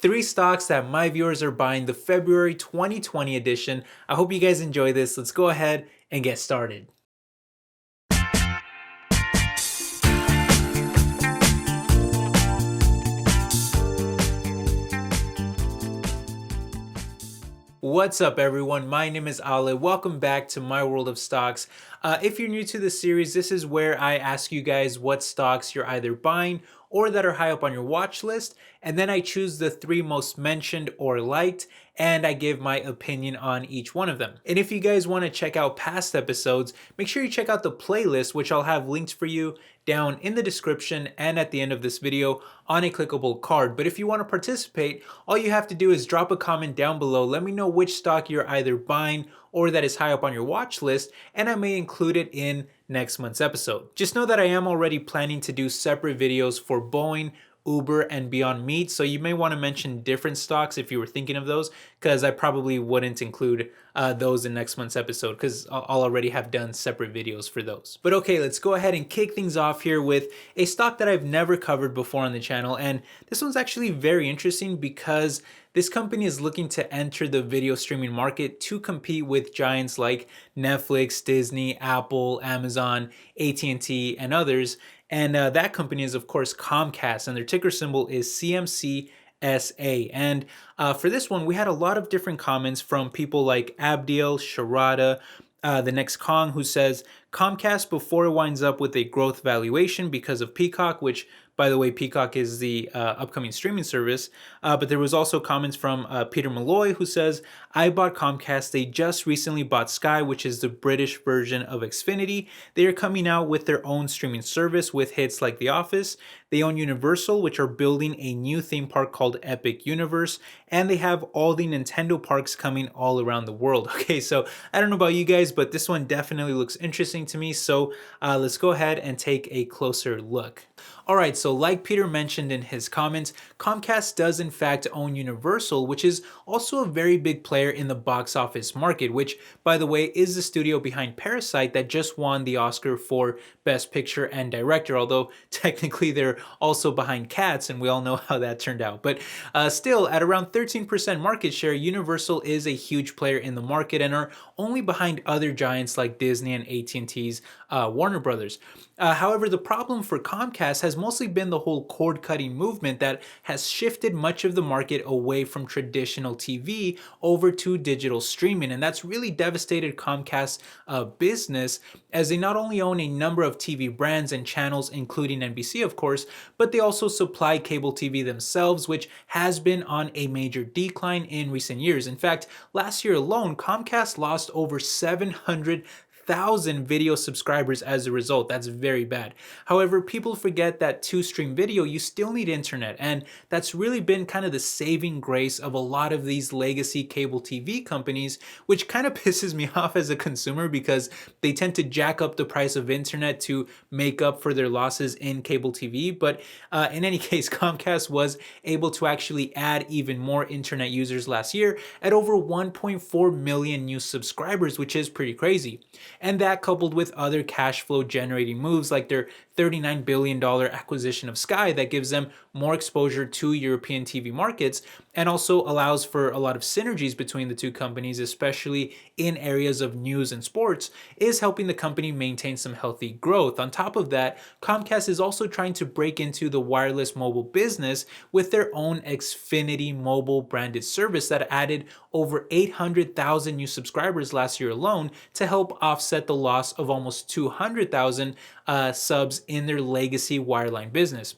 three stocks that my viewers are buying the February 2020 edition. I hope you guys enjoy this. Let's go ahead and get started. What's up, everyone? My name is Ale. Welcome back to my world of stocks. If you're new to the series, this is where I ask you guys what stocks you're either buying or that are high up on your watch list, and then I choose the three most mentioned or liked, and I give my opinion on each one of them. And if you guys want to check out past episodes, make sure you check out the playlist, which I'll have linked for you down in the description and at the end of this video on a clickable card. But if you want to participate, all you have to do is drop a comment down below. Let me know which stock you're either buying or that is high up on your watch list, and I may include it in next month's episode. Just know that I am already planning to do separate videos for Boeing, Uber, and Beyond Meat, so you may want to mention different stocks if you were thinking of those, because I probably wouldn't include those in next month's episode because I'll already have done separate videos for those. But okay, let's go ahead and kick things off here with a stock that I've never covered before on the channel, and this one's actually very interesting because this company is looking to enter the video streaming market to compete with giants like Netflix, Disney, Apple, Amazon, AT&T, and others. And that company is, of course, Comcast, and their ticker symbol is CMCSA. And for this one, we had a lot of different comments from people like Abdiel, Sharada, the next Kong, who says Comcast before it winds up with a growth valuation because of Peacock, which, by the way, Peacock is the upcoming streaming service. But there was also comments from Peter Malloy, who says, I bought Comcast. They just recently bought Sky, which is the British version of Xfinity. They are coming out with their own streaming service with hits like The Office. They own Universal, which are building a new theme park called Epic Universe. And they have all the Nintendo parks coming all around the world. Okay, so I don't know about you guys, but this one definitely looks interesting to me. So let's go ahead and take a closer look. Alright, so like Peter mentioned in his comments, Comcast does in fact own Universal, which is also a very big player in the box office market, which, by the way, is the studio behind Parasite that just won the Oscar for Best Picture and Director, although technically they're also behind Cats, and we all know how that turned out. But still, at around 13% market share, Universal is a huge player in the market and are only behind other giants like Disney and AT&T's Warner Brothers. However, the problem for Comcast has mostly been the whole cord-cutting movement that has shifted much of the market away from traditional TV over to digital streaming, and that's really devastated Comcast's business, as they not only own a number of TV brands and channels, including NBC, of course, but they also supply cable TV themselves, which has been on a major decline in recent years. In fact, last year alone, Comcast lost over 700,000 video subscribers as a result. That's very bad. However, people forget that to stream video, you still need internet, and that's really been kind of the saving grace of a lot of these legacy cable TV companies, which kind of pisses me off as a consumer because they tend to jack up the price of internet to make up for their losses in cable TV. But in any case, Comcast was able to actually add even more internet users last year at over 1.4 million new subscribers, which is pretty crazy. And that, coupled with other cash flow generating moves like their $39 billion acquisition of Sky, that gives them more exposure to European TV markets and also allows for a lot of synergies between the two companies, especially in areas of news and sports, is helping the company maintain some healthy growth. On top of that, Comcast is also trying to break into the wireless mobile business with their own Xfinity mobile branded service that added over 800,000 new subscribers last year alone to help offset the loss of almost 200,000 subs in their legacy wireline business.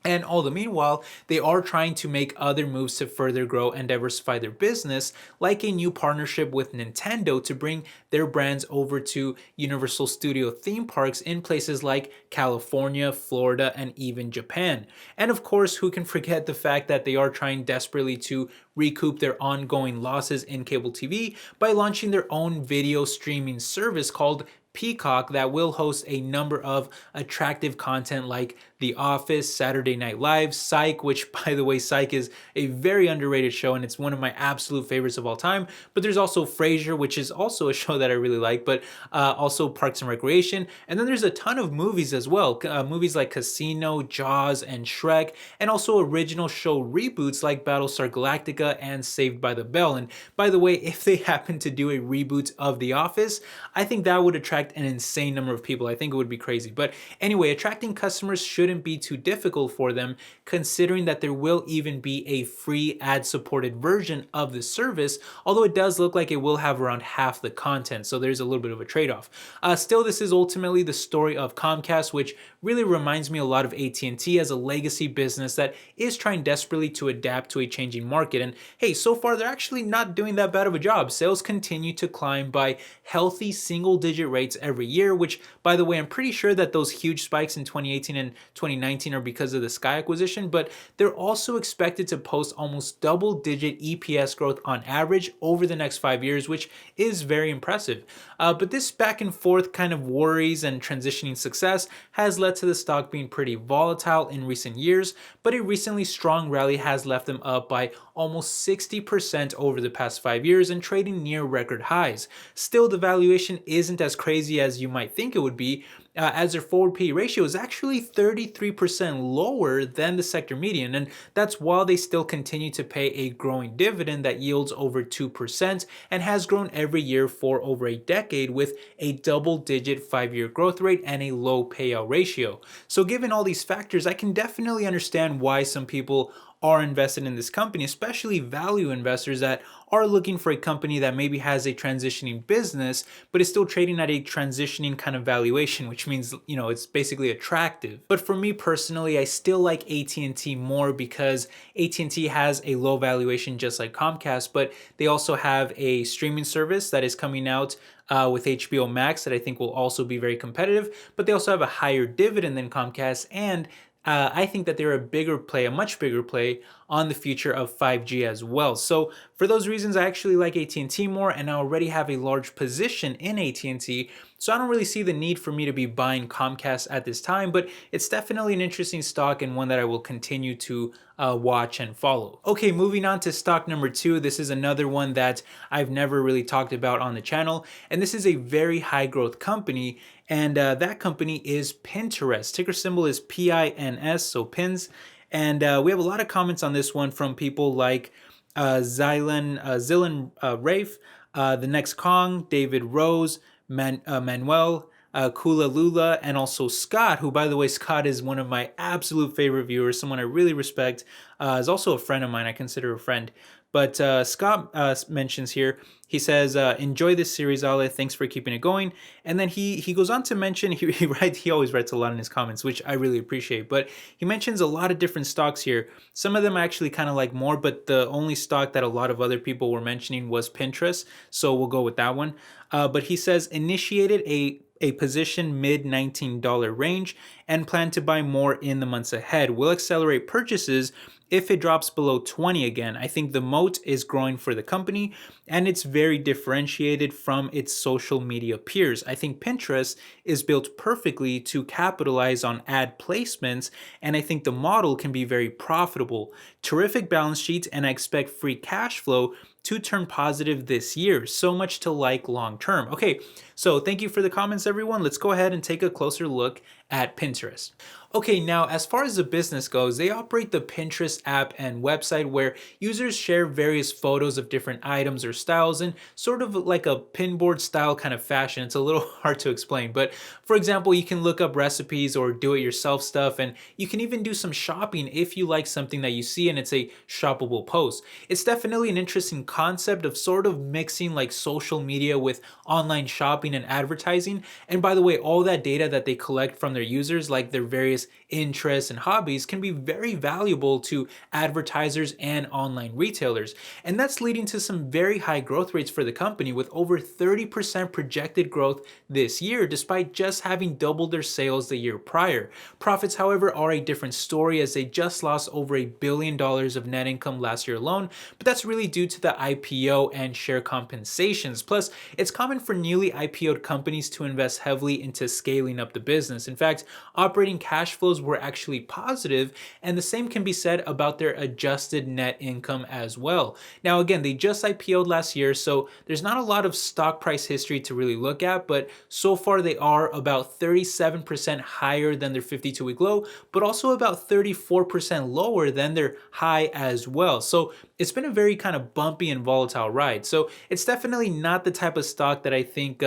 And all the meanwhile, they are trying to make other moves to further grow and diversify their business, like a new partnership with Nintendo to bring their brands over to Universal Studio theme parks in places like California, Florida, and even Japan. And of course, who can forget the fact that they are trying desperately to recoup their ongoing losses in cable TV by launching their own video streaming service called Peacock that will host a number of attractive content like The Office, Saturday Night Live, Psych, which by the way, Psych is a very underrated show and it's one of my absolute favorites of all time. But there's also Frasier, which is also a show that I really like, but also Parks and Recreation. And then there's a ton of movies as well, movies like Casino, Jaws, and Shrek, and also original show reboots like Battlestar Galactica and Saved by the Bell. And by the way, if they happen to do a reboot of The Office, I think that would attract an insane number of people. I think it would be crazy. But anyway, attracting customers shouldn't be too difficult for them, considering that there will even be a free ad-supported version of the service, although it does look like it will have around half the content, so there's a little bit of a trade-off. Still, this is ultimately the story of Comcast, which really reminds me a lot of AT&T as a legacy business that is trying desperately to adapt to a changing market. And hey, so far they're actually not doing that bad of a job. Sales continue to climb by healthy single-digit rates every year, which, by the way, I'm pretty sure that those huge spikes in 2018 and 2019 are because of the Sky acquisition, but they're also expected to post almost double-digit EPS growth on average over the next 5 years, which is very impressive. But this back and forth kind of worries and transitioning success has led to the stock being pretty volatile in recent years, but a recently strong rally has left them up by almost 60% over the past 5 years and trading near record highs. Still, the valuation isn't as crazy as you might think it would be, as their forward PE ratio is actually 33% lower than the sector median, and that's while they still continue to pay a growing dividend that yields over 2% and has grown every year for over a decade with a double-digit 5-year growth rate and a low payout ratio. So given all these factors, I can definitely understand why some people are invested in this company, especially value investors that are looking for a company that maybe has a transitioning business, but is still trading at a transitioning kind of valuation, which means, you know, it's basically attractive. But for me personally, I still like AT&T more because AT&T has a low valuation just like Comcast, but they also have a streaming service that is coming out with HBO Max that I think will also be very competitive, but they also have a higher dividend than Comcast, and I think that they're a much bigger play on the future of 5G as well. So for those reasons, I actually like AT&T more, and I already have a large position in AT&T, so I don't really see the need for me to be buying Comcast at this time, but it's definitely an interesting stock and one that I will continue to watch and follow. Okay, moving on to stock number 2. This is another one that I've never really talked about on the channel, and this is a very high growth company, and that company is Pinterest. Ticker symbol is PINS, so pins. And we have a lot of comments on this one from people like Zillan Rafe, The Next Kong, David Rose, Manuel, Kula Lula, and also Scott, who, by the way, Scott is one of my absolute favorite viewers, someone I really respect, is also a friend of mine, I consider a friend. But Scott mentions here, he says, enjoy this series, Ale, thanks for keeping it going. And then he goes on to mention, he always writes a lot in his comments, which I really appreciate, but he mentions a lot of different stocks here. Some of them I actually kind of like more, but the only stock that a lot of other people were mentioning was Pinterest, so we'll go with that one. But he says, initiated a position mid $19 range and plan to buy more in the months ahead. Will accelerate purchases if it drops below 20 again. I think the moat is growing for the company and it's very differentiated from its social media peers. I think Pinterest is built perfectly to capitalize on ad placements, and I think the model can be very profitable. Terrific balance sheet, and I expect free cash flow to turn positive this year. So much to like long term. Okay, so thank you for the comments, everyone. Let's go ahead and take a closer look at Pinterest. Okay, now as far as the business goes, they operate the Pinterest app and website where users share various photos of different items or styles in sort of like a pinboard style kind of fashion. It's a little hard to explain, but for example, you can look up recipes or do-it-yourself stuff, and you can even do some shopping if you like something that you see and it's a shoppable post. It's definitely an interesting concept of sort of mixing like social media with online shopping and advertising. And by the way, all that data that they collect from their users, like their various interests and hobbies, can be very valuable to advertisers and online retailers. And that's leading to some very high growth rates for the company, with over 30% projected growth this year, despite just having doubled their sales the year prior. Profits, however, are a different story, as they just lost over $1 billion of net income last year alone, but that's really due to the IPO and share compensations. Plus, it's common for newly IPO'd companies to invest heavily into scaling up the business. In fact, operating cash flows flows were actually positive, and the same can be said about their adjusted net income as well. Now, again, they just IPO'd last year, so there's not a lot of stock price history to really look at, but so far they are about 37% higher than their 52-week low, but also about 34% lower than their high as well. So it's been a very kind of bumpy and volatile ride. So it's definitely not the type of stock that I think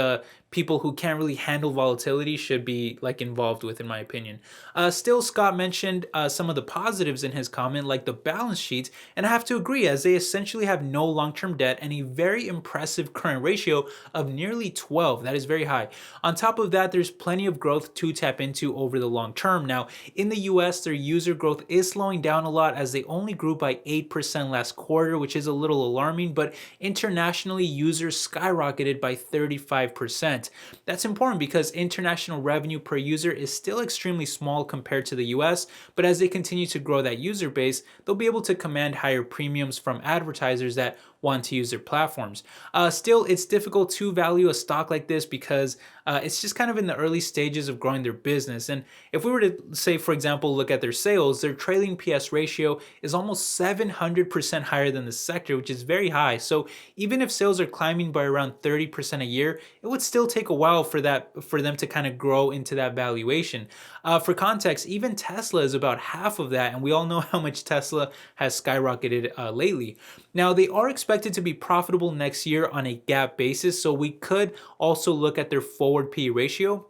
people who can't really handle volatility should be like involved with, in my opinion. Still, Scott mentioned some of the positives in his comment, like the balance sheet, and I have to agree, as they essentially have no long-term debt and a very impressive current ratio of nearly 12. That is very high. On top of that, there's plenty of growth to tap into over the long term. Now, in the US, their user growth is slowing down a lot, as they only grew by 8% last quarter, which is a little alarming, but internationally, users skyrocketed by 35%. That's important because international revenue per user is still extremely small compared to the US, but as they continue to grow that user base, they'll be able to command higher premiums from advertisers that want to use their platforms. Still, it's difficult to value a stock like this because it's just kind of in the early stages of growing their business. And if we were to say, for example, look at their sales, their trailing PS ratio is almost 700% higher than the sector, which is very high. So even if sales are climbing by around 30% a year, it would still take a while for them to kind of grow into that valuation. For context, even Tesla is about half of that, and we all know how much Tesla has skyrocketed lately. Now, they are expected to be profitable next year on a GAAP basis, so we could also look at their forward PE ratio.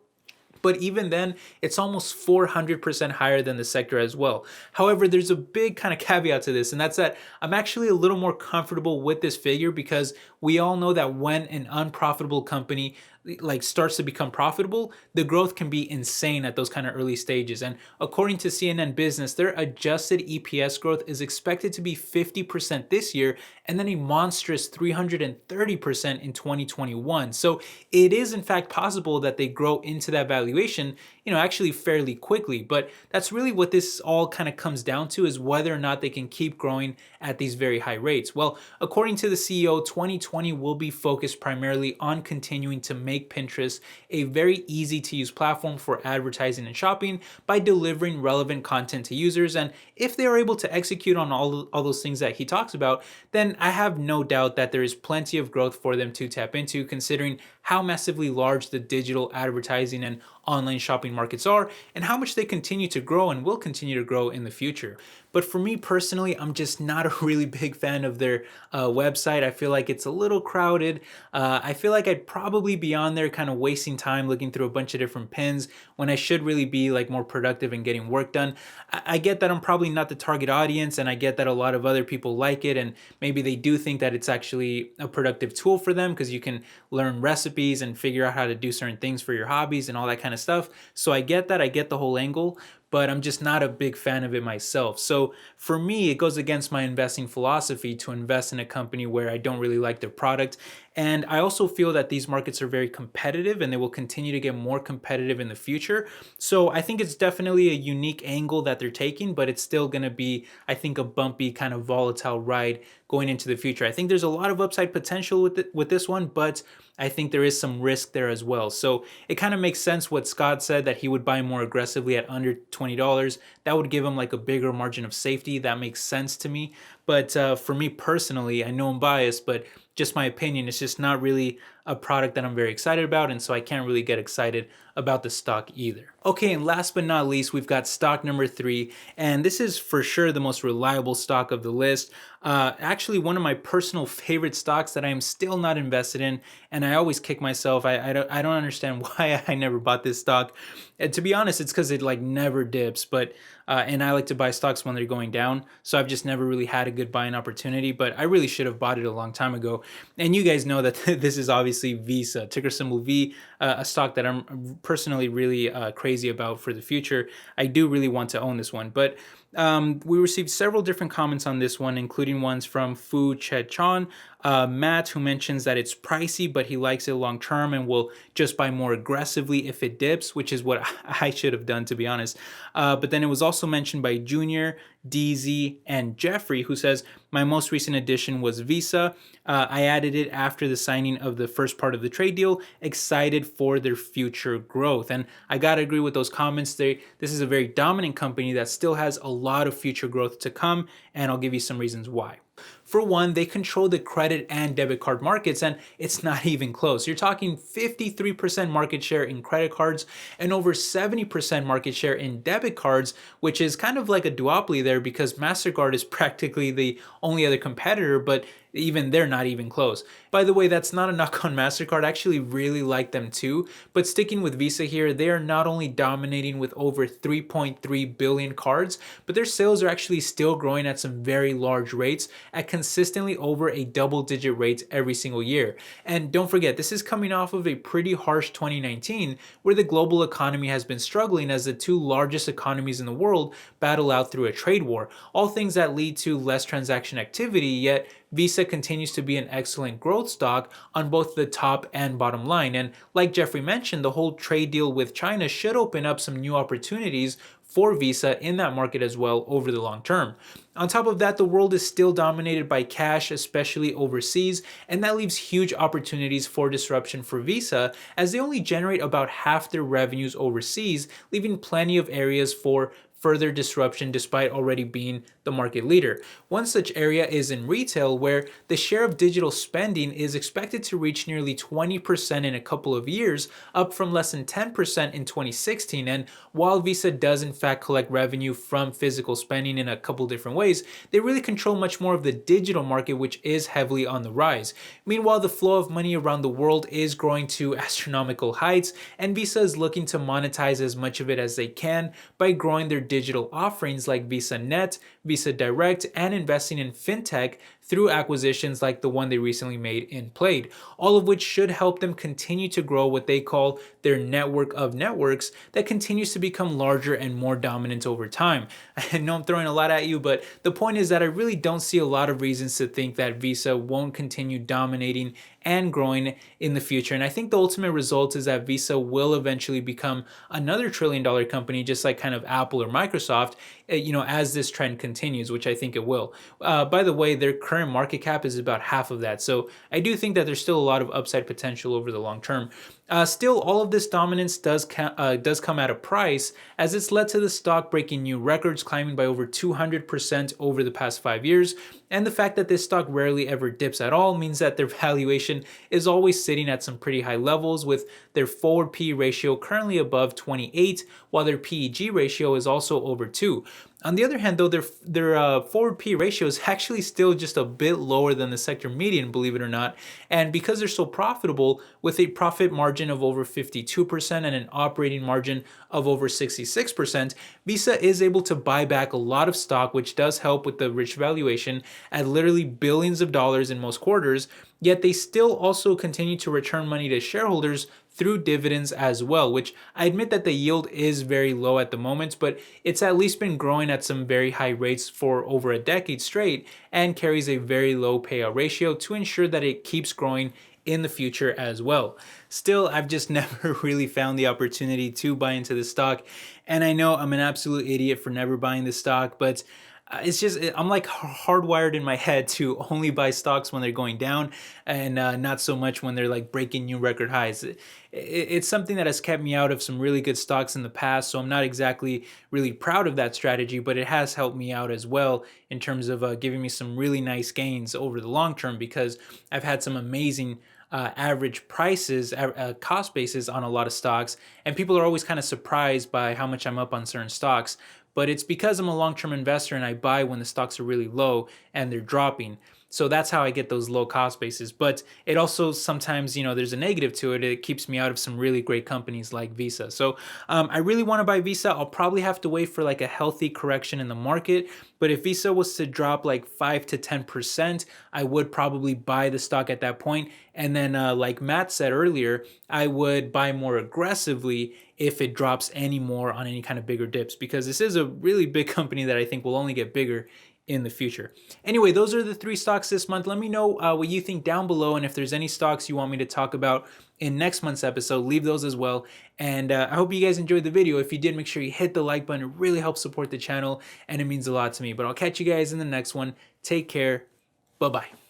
But even then, it's almost 400% higher than the sector as well. However, there's a big kind of caveat to this, and that's that I'm actually a little more comfortable with this figure because we all know that when an unprofitable company like starts to become profitable, the growth can be insane at those kind of early stages. And according to CNN Business, their adjusted EPS growth is expected to be 50% this year and then a monstrous 330% in 2021. So it is in fact possible that they grow into that valuation, actually fairly quickly. But that's really what this all kind of comes down to, is whether or not they can keep growing at these very high rates. Well, according to the CEO, 2020 will be focused primarily on continuing to make Pinterest a very easy to use platform for advertising and shopping by delivering relevant content to users. And if they are able to execute on all those things that he talks about, then I have no doubt that there is plenty of growth for them to tap into, considering how massively large the digital advertising and online shopping markets are and how much they continue to grow and will continue to grow in the future. But for me personally, I'm just not a really big fan of their website. I feel like it's a little crowded. I feel like I'd probably be on there kind of wasting time looking through a bunch of different pins when I should really be like more productive and getting work done. I get that I'm probably not the target audience, and I get that a lot of other people like it, and maybe they do think that it's actually a productive tool for them because you can learn recipes and figure out how to do certain things for your hobbies and all that kind of stuff. So I get that. I get the whole angle, but I'm just not a big fan of it myself. So for me, it goes against my investing philosophy to invest in a company where I don't really like their product. And I also feel that these markets are very competitive and they will continue to get more competitive in the future. So I think it's definitely a unique angle that they're taking, but it's still going to be, I think, a bumpy kind of volatile ride going into the future. I think there's a lot of upside potential with this one, but I think there is some risk there as well. So it kind of makes sense what Scott said, that he would buy more aggressively at under $20. That would give him like a bigger margin of safety. That makes sense to me. But for me personally, I know I'm biased, but just my opinion, it's just not really a product that I'm very excited about, and so I can't really get excited about the stock either. Okay, and last but not least, we've got stock number 3, and this is for sure the most reliable stock of the list. Actually, one of my personal favorite stocks that I am still not invested in, and I always kick myself. I don't understand why I never bought this stock. And to be honest, it's because it like never dips, but and I like to buy stocks when they're going down, so I've just never really had a good buying opportunity, but I really should have bought it a long time ago. And you guys know that this is obviously Visa, ticker symbol V, a stock that I'm personally really crazy about for the future. I do really want to own this one, but We received several different comments on this one, including ones from Fu Chechan, Matt, who mentions that it's pricey, but he likes it long term and will just buy more aggressively if it dips, which is what I should have done, to be honest. But then it was also mentioned by Junior, DZ, and Jeffrey, who says, my most recent addition was Visa. I added it after the signing of the first part of the trade deal, excited for their future growth. And I gotta agree with those comments. This is a very dominant company that still has a lot of future growth to come, and I'll give you some reasons why. For one, they control the credit and debit card markets, and it's not even close. You're talking 53% market share in credit cards and over 70% market share in debit cards, which is kind of like a duopoly there because MasterCard is practically the only other competitor, but even they're not even close. By the way, that's not a knock on MasterCard. I actually really like them too. But sticking with Visa here, they are not only dominating with over 3.3 billion cards, but their sales are actually still growing at some very large rates at consistently over a double-digit rate every single year. And don't forget, this is coming off of a pretty harsh 2019 where the global economy has been struggling as the two largest economies in the world battle out through a trade war. All things that lead to less transaction activity, yet Visa continues to be an excellent growth stock on both the top and bottom line. And like Jeffrey mentioned, the whole trade deal with China should open up some new opportunities for Visa in that market as well over the long term. On top of that, the world is still dominated by cash, especially overseas, and that leaves huge opportunities for disruption for Visa as they only generate about half their revenues overseas, leaving plenty of areas for further disruption despite already being the market leader. One such area is in retail, where the share of digital spending is expected to reach nearly 20% in a couple of years, up from less than 10% in 2016. And while Visa does in fact collect revenue from physical spending in a couple different ways, they really control much more of the digital market, which is heavily on the rise. Meanwhile, the flow of money around the world is growing to astronomical heights, and Visa is looking to monetize as much of it as they can by growing their digital offerings like VisaNet, Visa Direct, and investing in fintech through acquisitions like the one they recently made in Plaid, all of which should help them continue to grow what they call their network of networks that continues to become larger and more dominant over time. I know I'm throwing a lot at you, but the point is that I really don't see a lot of reasons to think that Visa won't continue dominating and growing in the future. And I think the ultimate result is that Visa will eventually become another trillion-dollar company, just like kind of Apple or Microsoft, as this trend continues, which I think it will. By the way, their current market cap is about half of that. So I do think that there's still a lot of upside potential over the long term. Still, all of this dominance does come at a price, as it's led to the stock breaking new records, climbing by over 200% over the past 5 years. And the fact that this stock rarely ever dips at all means that their valuation is always sitting at some pretty high levels, with their forward PE ratio currently above 28, while their PEG ratio is also over 2. On the other hand, though, their forward P ratio is actually still just a bit lower than the sector median, believe it or not. And because they're so profitable, with a profit margin of over 52% and an operating margin of over 66%, Visa is able to buy back a lot of stock, which does help with the rich valuation at literally billions of dollars in most quarters. Yet they still also continue to return money to shareholders through dividends as well, which I admit that the yield is very low at the moment, but it's at least been growing at some very high rates for over a decade straight and carries a very low payout ratio to ensure that it keeps growing in the future as well. Still, I've just never really found the opportunity to buy into the stock, and I know I'm an absolute idiot for never buying the stock, but it's just, I'm like hardwired in my head to only buy stocks when they're going down and not so much when they're like breaking new record highs. It's something that has kept me out of some really good stocks in the past, so I'm not exactly really proud of that strategy, but it has helped me out as well in terms of giving me some really nice gains over the long term, because I've had some amazing average prices, cost basis on a lot of stocks, and people are always kind of surprised by how much I'm up on certain stocks. But it's because I'm a long-term investor and I buy when the stocks are really low and they're dropping. So that's how I get those low cost bases. But it also sometimes, there's a negative to it. It keeps me out of some really great companies like Visa. So I really want to buy Visa. I'll probably have to wait for like a healthy correction in the market. But if Visa was to drop like 5 to 10%, I would probably buy the stock at that point. And then, like Matt said earlier, I would buy more aggressively if it drops any more on any kind of bigger dips, because this is a really big company that I think will only get bigger in the future. Anyway, those are the 3 stocks this month. Let me know what you think down below, and if there's any stocks you want me to talk about in next month's episode, leave those as well. And I hope you guys enjoyed the video. If you did, make sure you hit the like button. It really helps support the channel and it means a lot to me. But I'll catch you guys in the next one. Take care. Bye-bye.